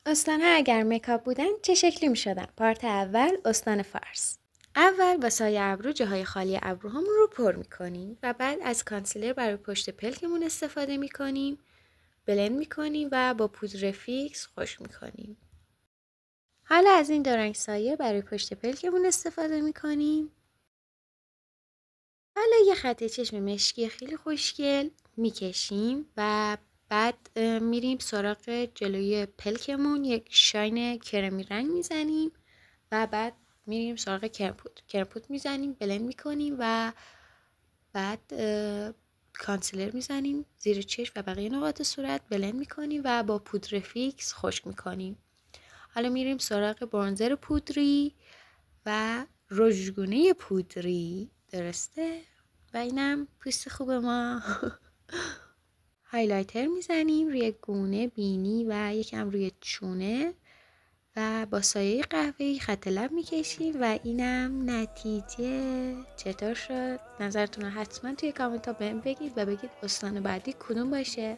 استان‌ها اگر مکاپ بودن چه شکلی می‌شدن؟ پارت اول، استان فارس. اول با سایه ابرو جاهای خالی ابروهامون رو پر می‌کنیم و بعد از کانسیلر برای پشت پلکمون استفاده می‌کنیم. بلند می‌کنیم و با پودر فیکس خشک می‌کنیم. حالا از این دو رنگ سایه برای پشت پلکمون استفاده می‌کنیم. حالا یه خط چشم مشکی خیلی خوشگل می‌کشیم و بعد میریم سراغ جلوی پلکمون یک شاین کرمی رنگ میزنیم و بعد میریم سراغ کرمپوت میزنیم، بلند میکنیم و بعد کانسیلر میزنیم زیر چشم و بقیه نقاط صورت، بلند میکنیم و با پودر فیکس خشک میکنیم. حالا میریم سراغ برونزر پودری و رژگونه پودری، درسته؟ و اینم پوست خوب ما. هایلایتر میزنیم روی گونه، بینی و یکم روی چونه و با سایه قهوه‌ای خط لب میکشیم و اینم نتیجه. چطور شد؟ نظرتون رو حتما توی کامنت ها بهم بگید و بگید استان بعدی کدوم باشه.